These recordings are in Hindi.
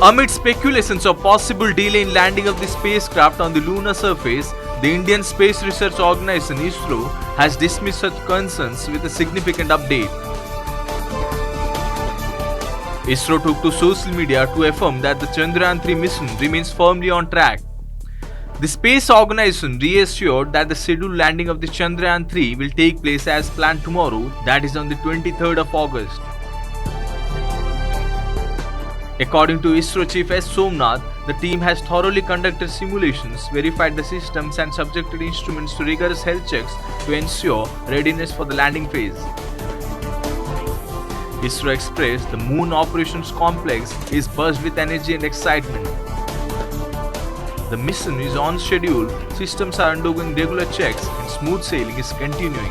Amid speculations of possible delay in landing of the spacecraft on the lunar surface, the Indian Space Research Organisation ISRO has dismissed such concerns with a significant update. ISRO took to social media to affirm that the Chandrayaan-3 mission remains firmly on track. The space organization reassured that the scheduled landing of the Chandrayaan-3 will take place as planned tomorrow, that is on the 23rd of August. According to ISRO Chief S. Somnath, the team has thoroughly conducted simulations, verified the systems and subjected instruments to rigorous health checks to ensure readiness for the landing phase. ISRO expressed the Moon Operations Complex is buzzed with energy and excitement. The mission is on schedule, systems are undergoing regular checks and smooth sailing is continuing.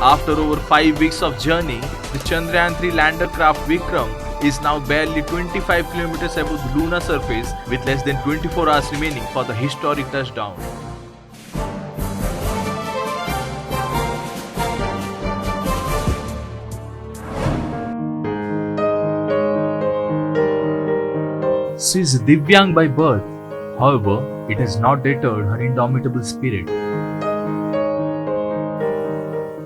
After over 5 weeks of journey, the Chandrayaan-3 lander craft Vikram is now barely 25 kilometers above the lunar surface with less than 24 hours remaining for the historic touchdown. She is Divyang by birth, however, it has not deterred her indomitable spirit.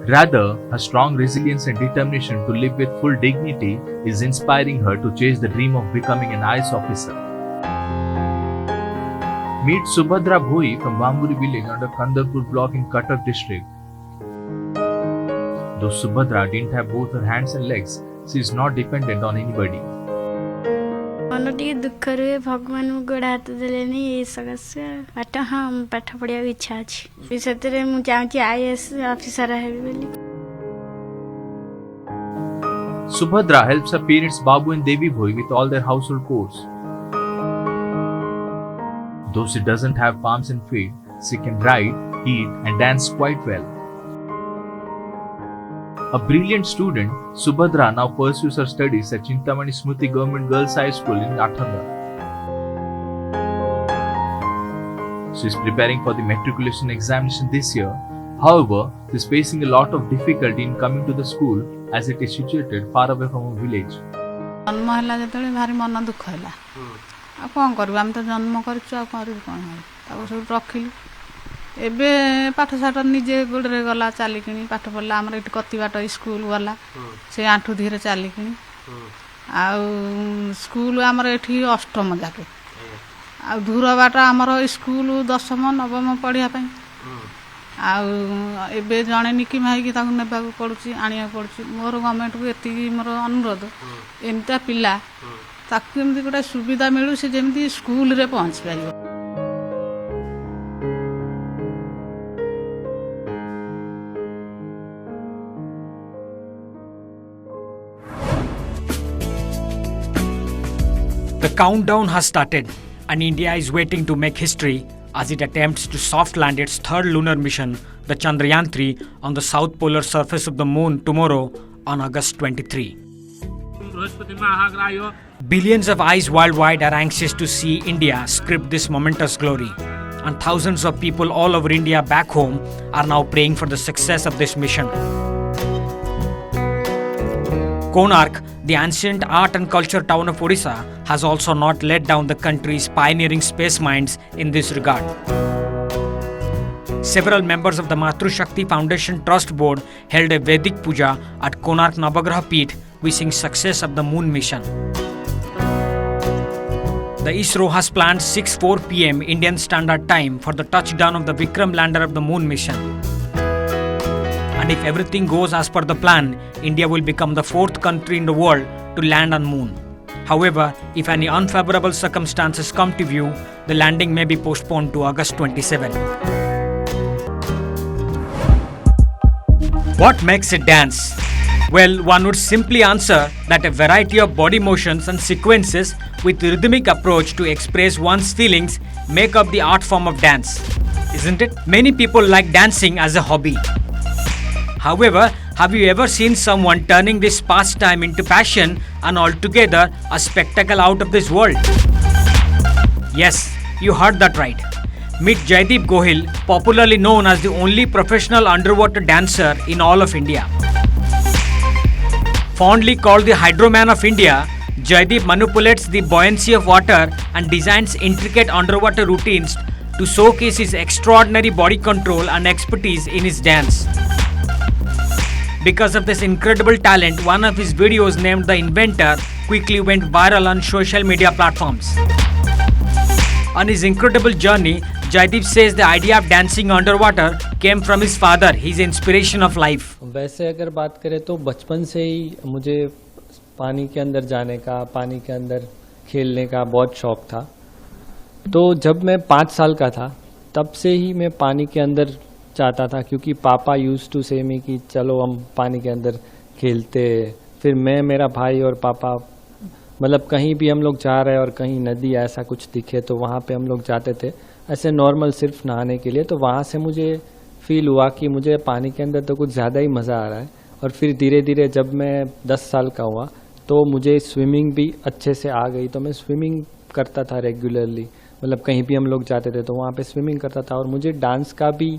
Rather, her strong resilience and determination to live with full dignity is inspiring her to chase the dream of becoming an IAS officer. Meet Subhadra Bhoi from Bamburi village under Kandarpur block in Cuttack district. Though Subhadra didn't have both her hands and legs, she is not dependent on anybody. मन टी दुख रे भगवान गोड़ हाथ देलेनी ये सगस्य बट हाँ पाठ पढ़िया इच्छा अछि सेतरे मु चाहूची आईएएस ऑफिसर हेबी बोली. Subhadra helps her parents Babu and Devi Bhoi with all their household chores. Though she doesn't have palms and feet, she can ride, eat and dance quite well. A brilliant student, Subhadra now pursues her studies at Chintamani Smruti Government Girls High School in Athanga. She is preparing for the matriculation examination this year. However, she is facing a lot of difficulty in coming to the school as it is situated far away from her village. जन्म हैला जेतले भारी मन दुख हैला आ कोन करबा हम त जन्म करछु आ करू कोन ताको सब रखिलु एबे पाठ साठ निजे गोडरे गला चालिकिनी पाठ पढला हमर इट कति बाट स्कूल वाला से आठु धीरे चालिकिनी आ स्कूल हमर एठी अष्टम जाके आ दूर बाट हमर स्कूल दशम नवम पढिया पई आ एबे जणे निकी माई की ताको नेबा को पडुची आनिया पडुची मोर गवर्नमेंट को एति मोर अनुरोध एमता पिला ताकू एमती गोटा सुविधा मिलु से जेमती स्कूल रे पहुंच पाइबो. The countdown has started and India is waiting to make history as it attempts to soft land its third lunar mission, the Chandrayaan-3, on the south polar surface of the moon tomorrow on August 23. Billions of eyes worldwide are anxious to see India script this momentous glory, and thousands of people all over India back home are now praying for the success of this mission. Konark, the ancient art and culture town of Odisha, has also not let down the country's pioneering space minds in this regard. Several members of the Matru Shakti Foundation Trust Board held a Vedic puja at Konark Navagraha Peeth, wishing success of the moon mission. The ISRO has planned 6:04 p.m. Indian Standard Time for the touchdown of the Vikram lander of the moon mission. And if everything goes as per the plan, India will become the 4th country in the world to land on moon. However, if any unfavorable circumstances come to view, the landing may be postponed to August 27. What makes it dance? Well, one would simply answer that a variety of body motions and sequences with rhythmic approach to express one's feelings make up the art form of dance, isn't it? Many people like dancing as a hobby. However, have you ever seen someone turning this pastime into passion and altogether a spectacle out of this world? Yes, you heard that right. Meet Jaideep Gohil, popularly known as the only professional underwater dancer in all of India. Fondly called the Hydroman of India, Jaideep manipulates the buoyancy of water and designs intricate underwater routines to showcase his extraordinary body control and expertise in his dance. Because of this incredible talent, one of his videos named The Inventor quickly went viral on social media platforms. On his incredible journey, Jaideep says the idea of dancing underwater came from his father, his inspiration of life. वैसे अगर बात करें तो बचपन से ही मुझे पानी के अंदर जाने का, पानी के अंदर खेलने का बहुत शौक था। तो जब मैं 5 साल का था तब से ही मैं पानी के अंदर जाता था, क्योंकि पापा यूज्ड टू से मी कि चलो हम पानी के अंदर खेलते। फिर मैं, मेरा भाई और पापा, मतलब कहीं भी हम लोग जा रहे हैं और कहीं नदी ऐसा कुछ दिखे तो वहाँ पे हम लोग जाते थे, ऐसे नॉर्मल सिर्फ नहाने के लिए। तो वहाँ से मुझे फील हुआ कि मुझे पानी के अंदर तो कुछ ज़्यादा ही मज़ा आ रहा है। और फिर धीरे धीरे जब मैं 10 साल का हुआ तो मुझे स्विमिंग भी अच्छे से आ गई। तो मैं स्विमिंग करता था रेगुलरली, मतलब कहीं भी हम लोग जाते थे तो वहाँ पे स्विमिंग करता था। और मुझे डांस का भी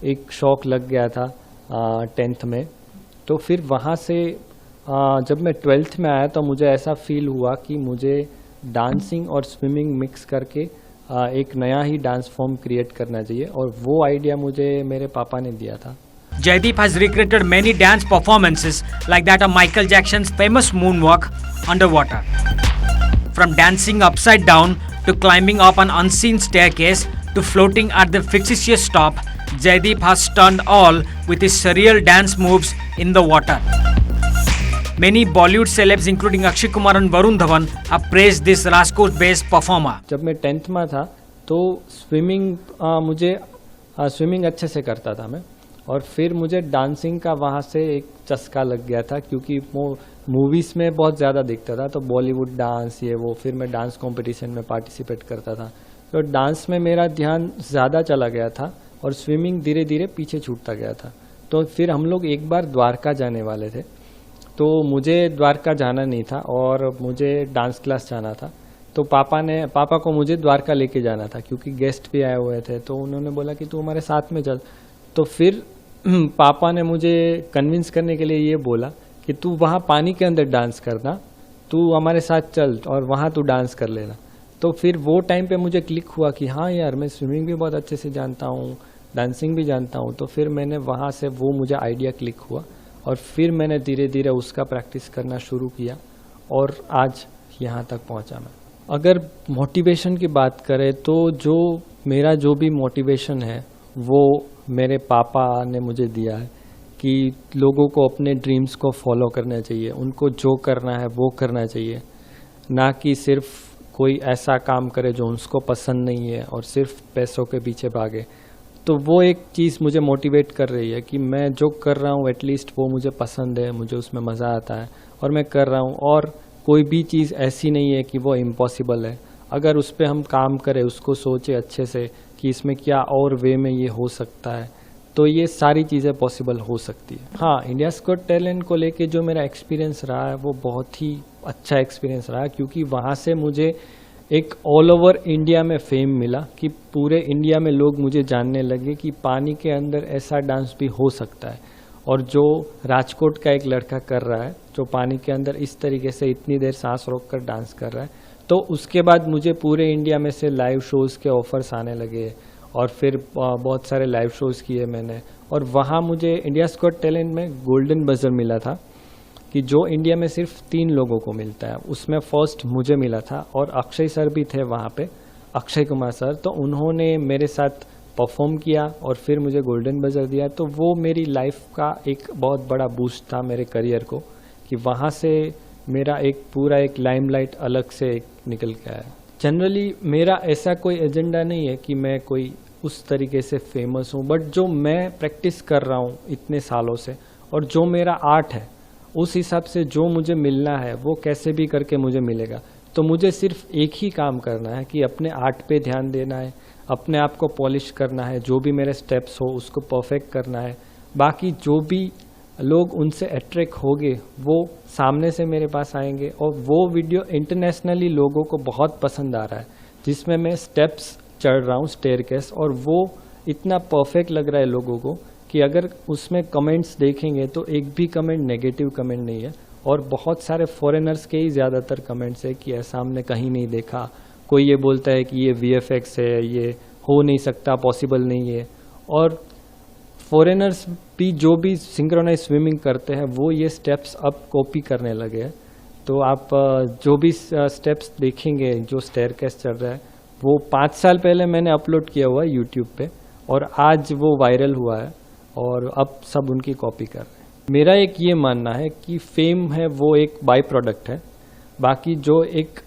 एक शौक़ लग गया था 10th में। तो फिर वहाँ से जब मैं 12th में आया तो मुझे ऐसा फील हुआ कि मुझे डांसिंग और स्विमिंग मिक्स करके एक नया ही डांस फॉर्म क्रिएट करना चाहिए, और वो आइडिया मुझे मेरे पापा ने दिया था। Jaideep has recreated many dance performances like that of Michael Jackson's famous moonwalk underwater. From dancing upside down to climbing up an unseen staircase to floating at the fictitious top, Jaideep has stunned all with his surreal dance moves in the water. Many Bollywood celebs including Akshay Kumar and Varun Dhawan have praised this Rajkot-based performer. जब मैं 10th में था तो मुझे स्विमिंग अच्छे से करता था मैं, और फिर मुझे डांसिंग का वहाँ से एक चस्का लग गया था, क्योंकि वो मूवीज़ में बहुत ज़्यादा दिखता था। तो बॉलीवुड डांस ये वो, फिर मैं डांस कंपटीशन में पार्टिसिपेट करता था। तो डांस में मेरा ध्यान ज़्यादा चला गया था और स्विमिंग धीरे धीरे पीछे छूटता गया था। तो फिर हम लोग एक बार द्वारका जाने वाले थे, तो मुझे द्वारका जाना नहीं था और मुझे डांस क्लास जाना था। तो पापा को मुझे द्वारका लेके जाना था, क्योंकि गेस्ट भी आए हुए थे। तो उन्होंने बोला कि तू हमारे साथ में चल। तो फिर पापा ने मुझे कन्विंस करने के लिए ये बोला कि तू वहाँ पानी के अंदर डांस करना, तू हमारे साथ चल और वहाँ तू डांस कर लेना। तो फिर वो टाइम पे मुझे क्लिक हुआ कि हाँ यार, मैं स्विमिंग भी बहुत अच्छे से जानता हूँ, डांसिंग भी जानता हूँ। तो फिर मैंने वहाँ से वो मुझे आइडिया क्लिक हुआ और फिर मैंने धीरे धीरे उसका प्रैक्टिस करना शुरू किया और आज यहाँ तक पहुँचा मैं। अगर मोटिवेशन की बात करें तो मेरा जो भी मोटिवेशन है वो मेरे पापा ने मुझे दिया है कि लोगों को अपने ड्रीम्स को फॉलो करना चाहिए, उनको जो करना है वो करना चाहिए, ना कि सिर्फ कोई ऐसा काम करे जो उनको पसंद नहीं है और सिर्फ पैसों के पीछे भागे। तो वो एक चीज़ मुझे मोटिवेट कर रही है कि मैं जो कर रहा हूँ एटलीस्ट वो मुझे पसंद है, मुझे उसमें मज़ा आता है और मैं कर रहा हूँ। और कोई भी चीज़ ऐसी नहीं है कि वो इम्पॉसिबल है। अगर उस पर हम काम करें, उसको सोचे अच्छे से कि इसमें क्या और वे में ये हो सकता है, तो ये सारी चीज़ें पॉसिबल हो सकती है। हाँ, इंडियाज़ गॉट टैलेंट को लेके जो मेरा एक्सपीरियंस रहा है वो बहुत ही अच्छा एक्सपीरियंस रहा, क्योंकि वहाँ से मुझे एक ऑल ओवर इंडिया में फेम मिला कि पूरे इंडिया में लोग मुझे जानने लगे कि पानी के अंदर ऐसा डांस भी हो सकता है। और जो राजकोट का एक लड़का कर रहा है, जो पानी के अंदर इस तरीके से इतनी देर सांस रोककर डांस कर रहा है, तो उसके बाद मुझे पूरे इंडिया में से लाइव शोज़ के ऑफर्स आने लगे और फिर बहुत सारे लाइव शोज़ किए मैंने। और वहाँ मुझे इंडियाज़ गॉट टैलेंट में गोल्डन बजर मिला था कि जो इंडिया में सिर्फ 3 लोगों को मिलता है, उसमें फर्स्ट मुझे मिला था। और अक्षय सर भी थे वहाँ पे, अक्षय कुमार सर, तो उन्होंने मेरे साथ परफॉर्म किया और फिर मुझे गोल्डन बजर दिया। तो वो मेरी लाइफ का एक बहुत बड़ा बूस्ट था मेरे करियर को, कि वहाँ से मेरा एक लाइमलाइट अलग से निकल के आया। जनरली मेरा ऐसा कोई एजेंडा नहीं है कि मैं कोई उस तरीके से फेमस हूँ, बट जो मैं प्रैक्टिस कर रहा हूँ इतने सालों से और जो मेरा आर्ट है, उस हिसाब से जो मुझे मिलना है वो कैसे भी करके मुझे मिलेगा। तो मुझे सिर्फ एक ही काम करना है कि अपने आर्ट पे ध्यान देना है, अपने आप को पॉलिश करना है, जो भी मेरे स्टेप्स हो उसको परफेक्ट करना है। बाकी जो भी लोग उनसे अट्रैक्ट होंगे वो सामने से मेरे पास आएंगे। और वो वीडियो इंटरनेशनली लोगों को बहुत पसंद आ रहा है, जिसमें मैं स्टेप्स चढ़ रहा हूँ स्टेयरकेस, और वो इतना परफेक्ट लग रहा है लोगों को कि अगर उसमें कमेंट्स देखेंगे तो एक भी कमेंट नेगेटिव कमेंट नहीं है। और बहुत सारे फॉरेनर्स के ही ज़्यादातर कमेंट्स है कि ऐसा हमने कहीं नहीं देखा। कोई ये बोलता है कि ये VFX है, ये हो नहीं सकता, पॉसिबल नहीं है। और फॉरेनर्स भी जो भी सिंक्रोनाइज स्विमिंग करते हैं वो ये स्टेप्स अब कॉपी करने लगे हैं। तो आप जो भी स्टेप्स देखेंगे, जो स्टेयरकेस चल रहा है, वो 5 साल पहले मैंने अपलोड किया हुआ है यूट्यूब पे और आज वो वायरल हुआ है और अब सब उनकी कॉपी कर रहे हैं। मेरा एक ये मानना है कि फेम है वो एक बाय प्रोडक्ट है, बाकी जो एक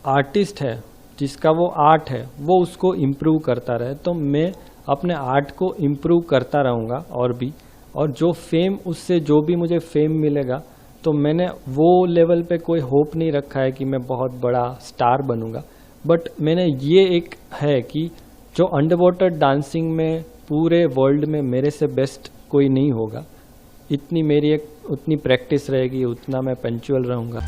आर्टिस्ट है जिसका वो आर्ट है वो उसको इम्प्रूव करता रहे। तो मैं अपने आर्ट को इम्प्रूव करता रहूँगा और जो फेम, उससे जो भी मुझे फेम मिलेगा, तो मैंने वो लेवल पे कोई होप नहीं रखा है कि मैं बहुत बड़ा स्टार बनूंगा। बट मैंने ये एक है कि जो अंडर वाटर डांसिंग में पूरे वर्ल्ड में मेरे से बेस्ट कोई नहीं होगा। इतनी मेरी उतनी प्रैक्टिस रहेगी, उतना मैं पंक्चुअल रहूँगा।